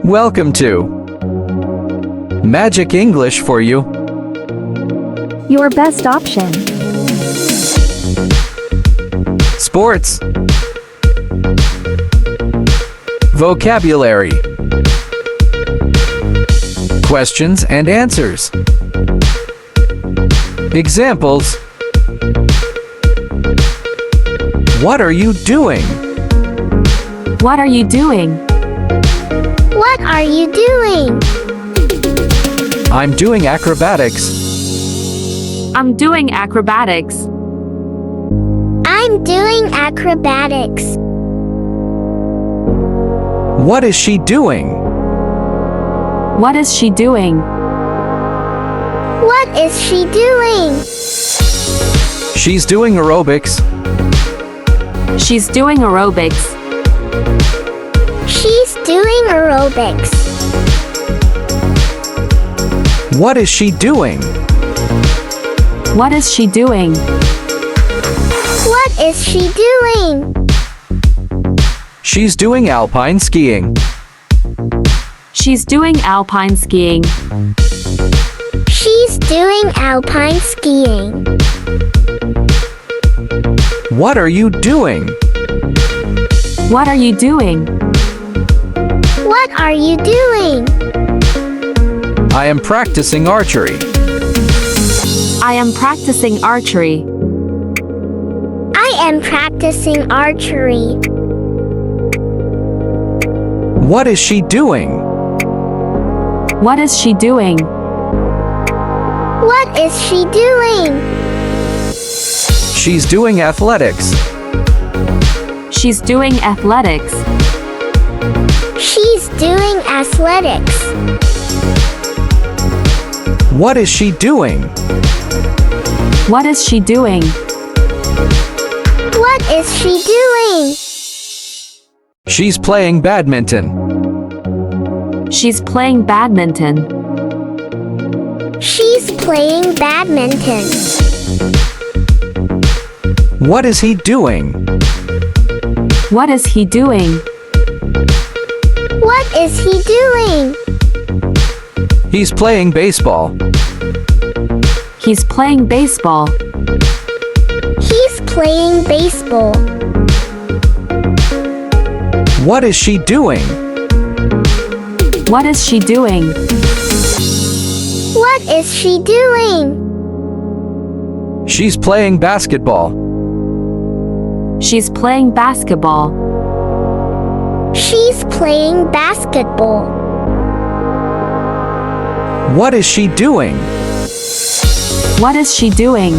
Welcome to Magic English for you. Your best option. Sports. Vocabulary. Questions and answers. Examples. What are you doing? What are you doing? What are you doing? I'm doing acrobatics. I'm doing acrobatics. I'm doing acrobatics. What is she doing? What is she doing? What is she doing? She's doing aerobics. She's doing aerobics. She's doing aerobics. What is she doing? What is she doing? What is she doing? She's doing alpine skiing. She's doing alpine skiing. She's doing alpine skiing. What are you doing? What are you doing? What are you doing? I am practicing archery. I am practicing archery. I am practicing archery. What is she doing? What is she doing? What is she doing? She's doing athletics. She's doing athletics. She's doing athletics. What is she doing? What is she doing? What is she doing? She's playing badminton. She's playing badminton. She's playing badminton. What is he doing? What is he doing? What is he doing? He's playing baseball. He's playing baseball. He's playing baseball. What is she doing? What is she doing? What is she doing? She's playing basketball. She's playing basketball. She's playing basketball. What is she doing? What is she doing?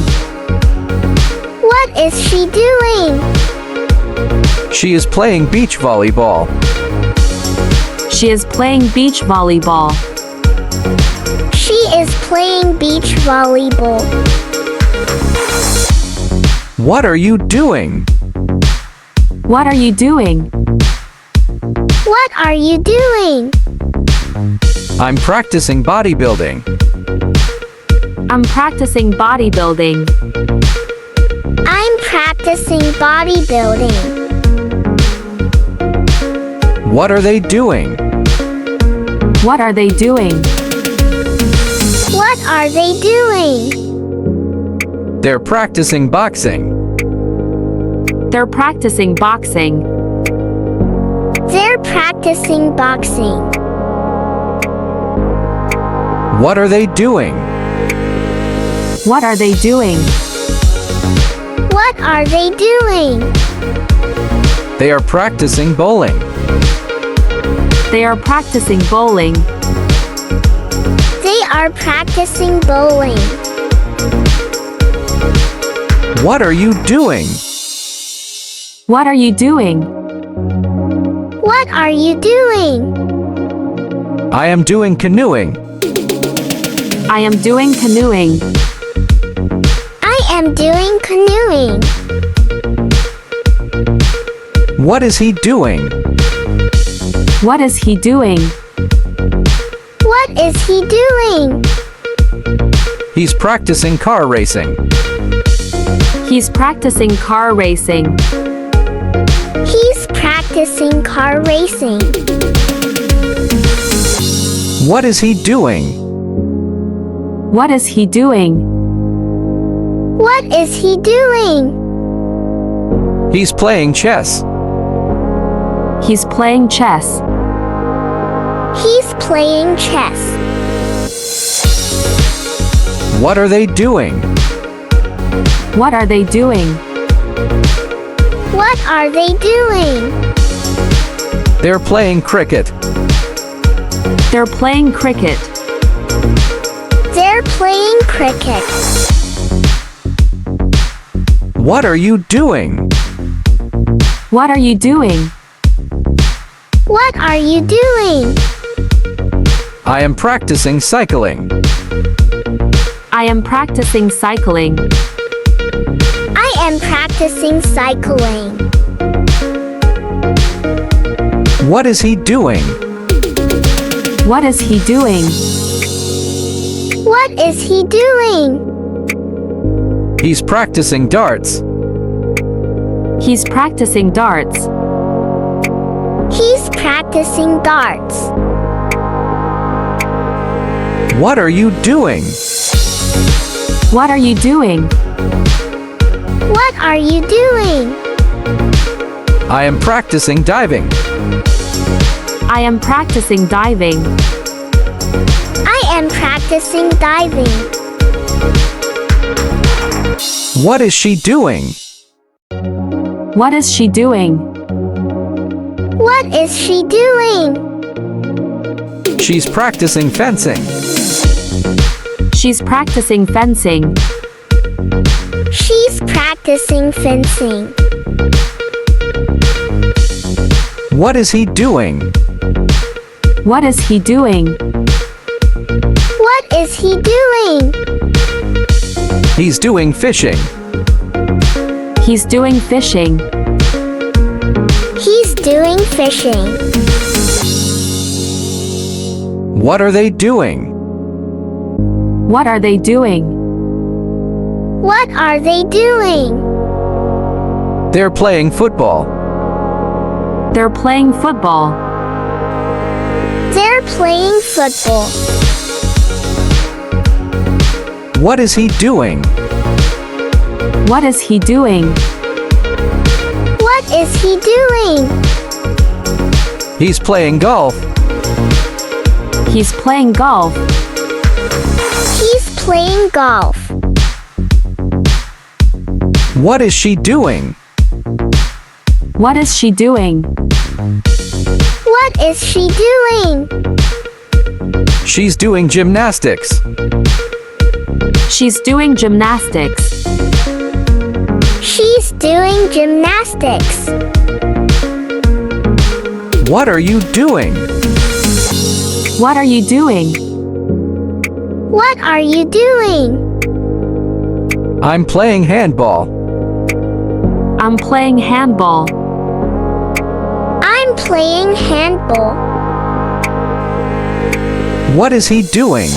What is she doing? She is playing beach volleyball. She is playing beach volleyball. She is playing beach volleyball. What are you doing? What are you doing? What are you doing? I'm practicing bodybuilding. I'm practicing bodybuilding. I'm practicing bodybuilding. What are they doing? What are they doing? What are they doing? They're practicing boxing. They're practicing boxing. They're practicing boxing. What are they doing? What are they doing? What are they doing? They are practicing bowling. They are practicing bowling. They are practicing bowling. What are you doing? What are you doing? What are you doing? I am doing canoeing. I am doing canoeing. I am doing canoeing. What is he doing? What is he doing? What is he doing? He's practicing car racing. He's practicing car racing. He's practicing car racing. What is he doing? What is he doing? What is he doing? He's playing chess. He's playing chess. He's playing chess. What are they doing? What are they doing? What are they doing? They're playing cricket. They're playing cricket. They're playing cricket. What are you doing? What are you doing? What are you doing? I am practicing cycling. I am practicing cycling. I am practicing cycling. What is he doing? What is he doing? What is he doing? He's practicing darts. He's practicing darts. He's practicing darts. What are you doing? What are you doing? What are you doing? I am practicing diving. I am practicing diving. I am practicing diving. What is she doing? What is she doing? What is she doing? She's practicing fencing. She's practicing fencing. She's practicing fencing. What is he doing? What is he doing? What is he doing? He's doing fishing. He's doing fishing. He's doing fishing. What are they doing? What are they doing? What are they doing? They're playing football. They're playing football. They're playing football. What is he doing? What is he doing? What is he doing? He's playing golf. He's playing golf. He's playing golf. What is she doing? What is she doing? What is she doing? She's doing gymnastics. She's doing gymnastics. She's doing gymnastics. What are you doing? What are you doing? What are you doing? I'm playing handball. I'm playing handball. I'm playing handball. What is he doing?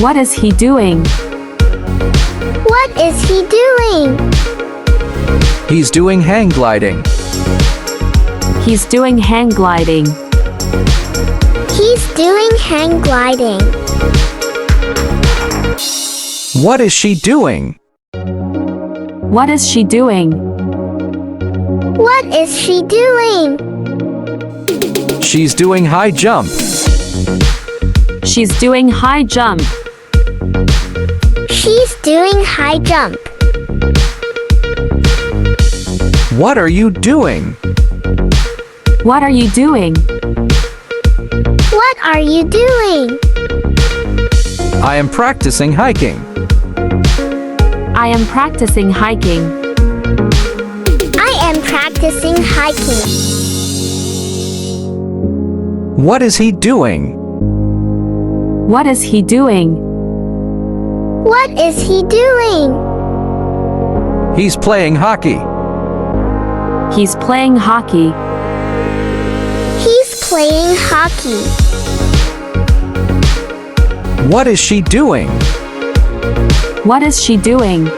What is he doing? What is he doing? He's doing hang gliding. He's doing hang gliding. He's doing hang gliding. What is she doing? What is she doing? What is she doing? She's doing high jump. She's doing high jump. She's doing high jump. What are you doing? What are you doing? What are you doing? I am practicing hiking. I am practicing hiking. What is he doing? What is he doing? What is he doing? He's playing hockey. He's playing hockey. He's playing hockey. What is she doing? What is she doing?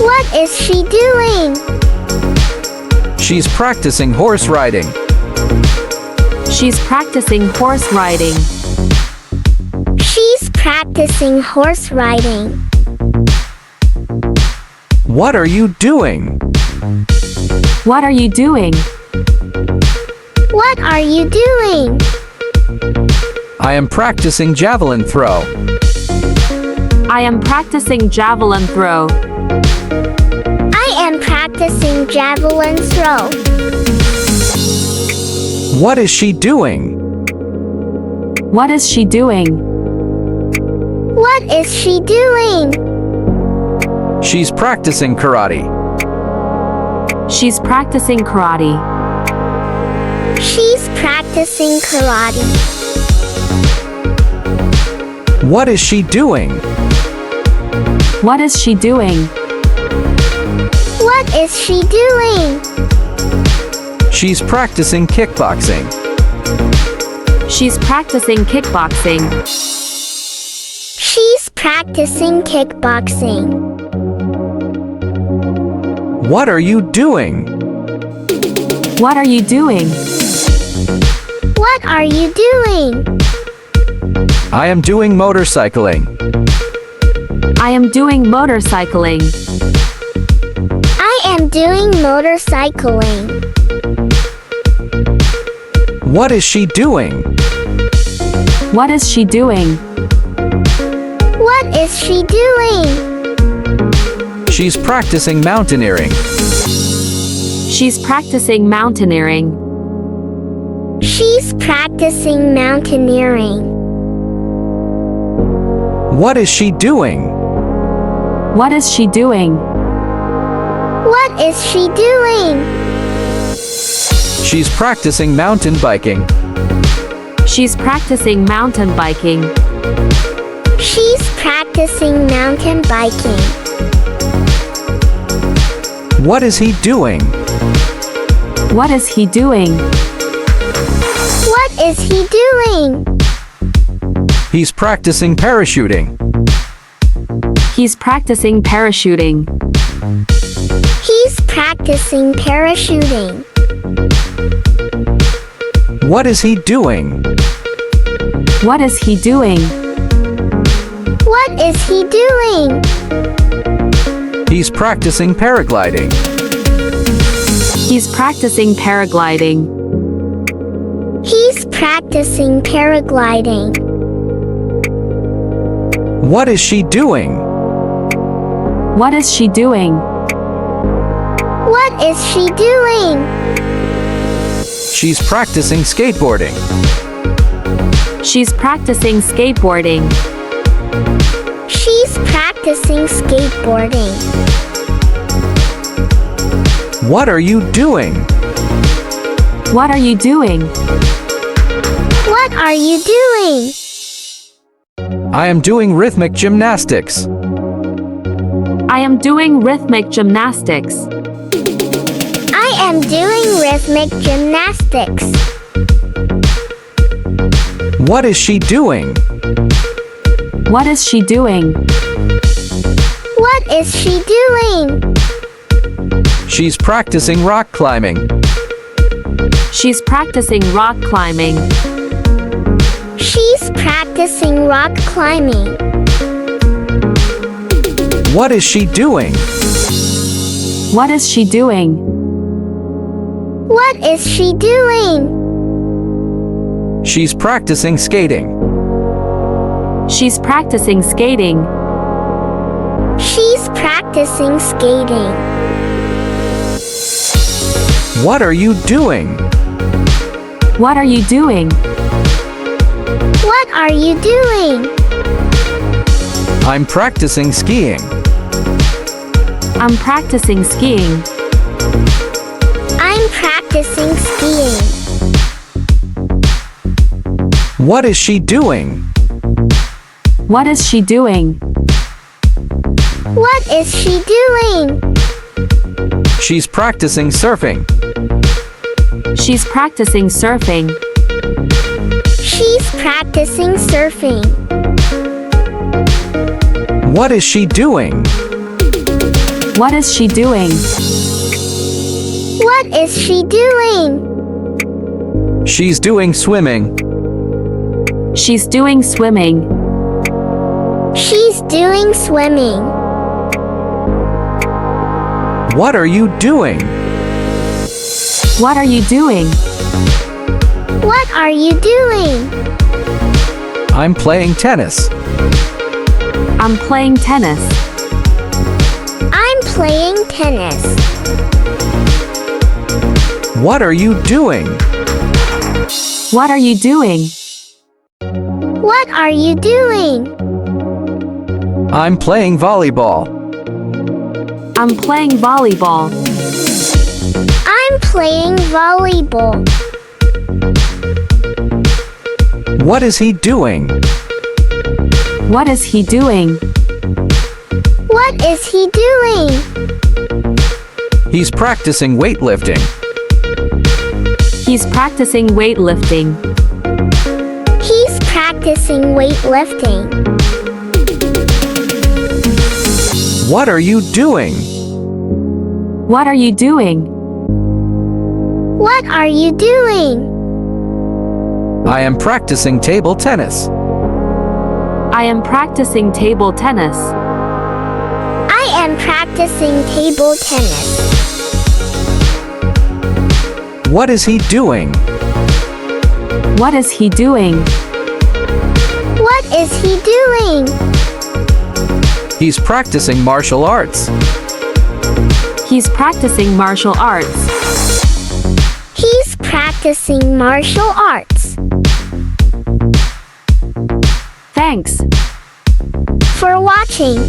What is she doing? She's practicing horse riding. She's practicing horse riding. She's practicing horse riding. What are you doing? What are you doing? What are you doing? I am practicing javelin throw. I am practicing javelin throw. I am practicing javelin throw. What is she doing? What is she doing? What is she doing? She's practicing karate. She's practicing karate. She's practicing karate. What is she doing? What is she doing? What is she doing? She's practicing kickboxing. She's practicing kickboxing. She's practicing kickboxing. What are you doing? What are you doing? What are you doing? I am doing motorcycling. I am doing motorcycling. I am doing motorcycling. What is she doing? What is she doing? What is she doing? She's practicing mountaineering. She's practicing mountaineering. She's practicing mountaineering. What is she doing? What is she doing? What is she doing? She's practicing mountain biking. She's practicing mountain biking. She's practicing mountain biking. What is he doing? What is he doing? What is he doing? He's practicing parachuting. He's practicing parachuting. He's practicing parachuting. What is he doing? What is he doing? What is he doing? He's practicing paragliding. He's practicing paragliding. He's practicing paragliding. What is she doing? What is she doing? What is she doing? She's practicing skateboarding. She's practicing skateboarding. She's practicing skateboarding. What are you doing? What are you doing? What are you doing? I am doing rhythmic gymnastics. I am doing rhythmic gymnastics. I am doing rhythmic gymnastics. What is she doing? What is she doing? What is she doing? She's practicing rock climbing. She's practicing rock climbing. She's practicing rock climbing. What is she doing? What is she doing? What is she doing? She's practicing skating. She's practicing skating. She's practicing skating. What are you doing? What are you doing? What are you doing? I'm practicing skiing. I'm practicing skiing. I'm practicing skiing. What is she doing? What is she doing? What is she doing? She's practicing surfing. She's practicing surfing. She's practicing surfing. What is she doing? What is she doing? What is she doing? She's doing swimming. She's doing swimming. She's doing swimming. What are you doing? What are you doing? What are you doing? I'm playing tennis. I'm playing tennis. I'm playing tennis. What are you doing? What are you doing? What are you doing? I'm playing volleyball. I'm playing volleyball. I'm playing volleyball. What is he doing? What is he doing? What is he doing? He's practicing weightlifting. He's practicing weightlifting. He's practicing weightlifting. What are you doing? What are you doing? What are you doing? I am practicing table tennis. I am practicing table tennis. I am practicing table tennis. What is he doing? What is he doing? What is he doing? He's practicing martial arts. He's practicing martial arts. He's practicing martial arts. Thanks For watching.